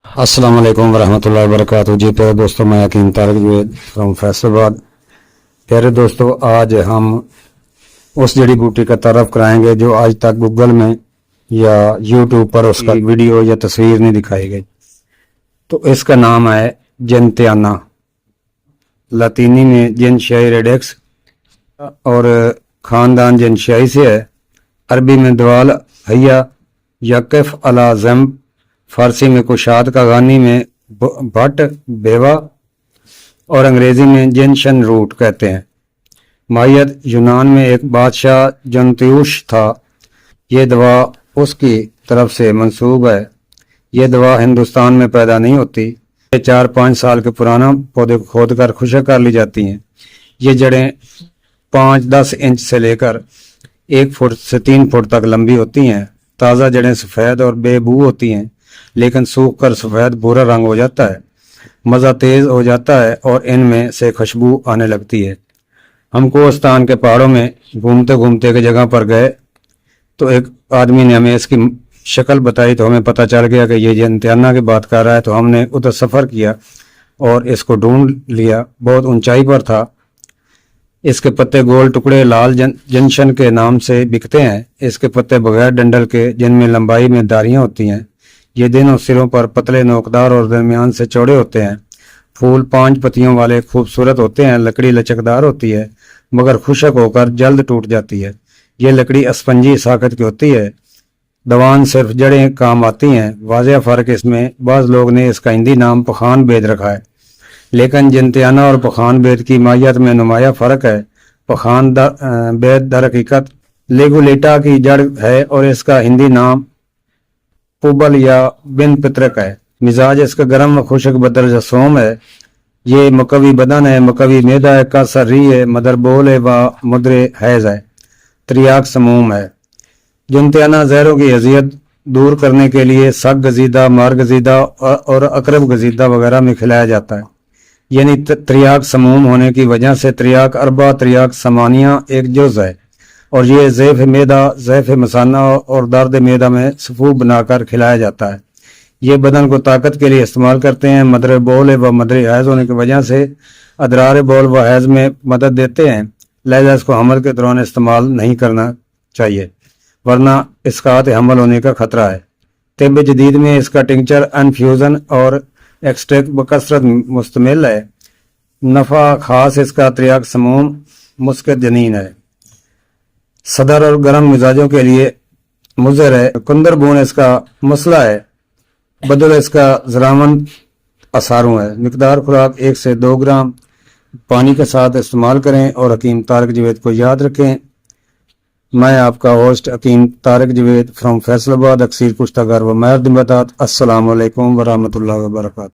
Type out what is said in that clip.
अस्सलाम वालेकुम वरहमतुल्लाहि वबरकातुहू। जी प्यारे दोस्तों, मैं हकीम तारिक जवेद फ्रॉम फैसलाबाद। प्यारे दोस्तों, आज हम उस जड़ी बूटी का तारफ कराएंगे जो आज तक गूगल में या यूट्यूब पर उसका वीडियो या तस्वीर नहीं दिखाई गई। तो इसका नाम है जेंतियाना, लातीनी में जेनशियाई रेडेक्स और खानदान जेनशियाई से है। अरबी में दवाल हैया या कैफ अला ज़म्ब, फारसी में कुशाद का गानी में भट्ट बेवा और अंग्रेजी में जेनशन रूट कहते हैं। माहियत यूनान में एक बादशाह जंतियुश था। ये दवा उसकी तरफ से मंसूब है। ये दवा हिंदुस्तान में पैदा नहीं होती। 4-5 साल के पुराना पौधे को खोद कर खुशक कर ली जाती हैं। ये जड़ें 5-10 इंच से लेकर 1 फुट से 3 फुट तक लंबी होती हैं। ताज़ा जड़ें सफ़ेद और बेबू होती हैं, लेकिन सूख कर सफ़ेद भूरा रंग हो जाता है। मज़ा तेज़ हो जाता है और इनमें से खुशबू आने लगती है। हम कोस्तान के पहाड़ों में घूमते घूमते एक जगह पर गए तो एक आदमी ने हमें इसकी शक्ल बताई, तो हमें पता चल गया कि ये जेंतियाना की बात कर रहा है। तो हमने उधर सफ़र किया और इसको ढूंढ लिया। बहुत ऊंचाई पर था। इसके पत्ते गोल टुकड़े लाल जंशन के नाम से बिकते हैं। इसके पत्ते बगैर डंडल के, जिनमें लंबाई में धारियाँ होती हैं। ये दोनों सिरों पर पतले नोकदार और दरमियान से चौड़े होते हैं। फूल 5 पत्तियों वाले खूबसूरत होते हैं। लकड़ी लचकदार होती है मगर खुशक होकर जल्द टूट जाती है। ये लकड़ी स्पंजी साकत की होती है। दवान सिर्फ जड़ें काम आती हैं। वाज़ेह फ़र्क इसमें, बाज़ लोग ने इसका हिंदी नाम पखान बेद रखा है, लेकिन जेंतियाना और पखान बेद की माहियत में नुमाया फ़र्क है। पखान बेद दर हकीकत लेगुलेटा की जड़ है और इसका हिंदी नाम पुबल या बिन पितरक है। मिजाज इसका गर्म व खुशक बदरजा सोम है। ये मकवी बदन है, मकवी मैदा है, कासर री है, मदरबोल है व मुद्रे हैज है, त्रियाक समूम है। जेंतियाना जहरों की अजियत दूर करने के लिए सग गजीदा, मार गजीदा और अकरब गजीदा वगैरह में खिलाया जाता है। यानी त्रियाक समूम होने की वजह से त्रियाक अरबा, त्रियाक समानिया एक जुज है और ये ज़ैफ़ मैदा, ज़ैफ़ मसाना और दर्द मैदा में सफ़ूब बनाकर खिलाया जाता है। ये बदन को ताकत के लिए इस्तेमाल करते हैं। मदर बोल व मदर हैज़ होने की वजह से अदरार बोल व हैज़ में मदद देते हैं। लिहाजा इसको हमल के दौरान इस्तेमाल नहीं करना चाहिए, वरना इसकात हमल होने का खतरा है। तिब जदीद में इसका टिंचर, इन्फ्यूज़न और एक्सट्रैक्ट बकसरत मुश्तमिल है। नफ़ा खास इसका त्रियाक समूम मुस्कित जनीन है। सदर और गर्म मिजाजों के लिए मुज़र है। कुंदर बून इसका मसला है। बदल इसका ज़रामन असारों है। मिकदार खुराक 1 से 2 ग्राम पानी के साथ इस्तेमाल करें और हकीम तारिक जवेद को याद रखें। मैं आपका होस्ट हकीम तारिक जवेद फ्रॉम फैसलाबाद, अक्सीर कुश्तागर व महर दिमतात। अस्सलाम वालेकुम वरहमतुल्लाहि वबरकातुहू।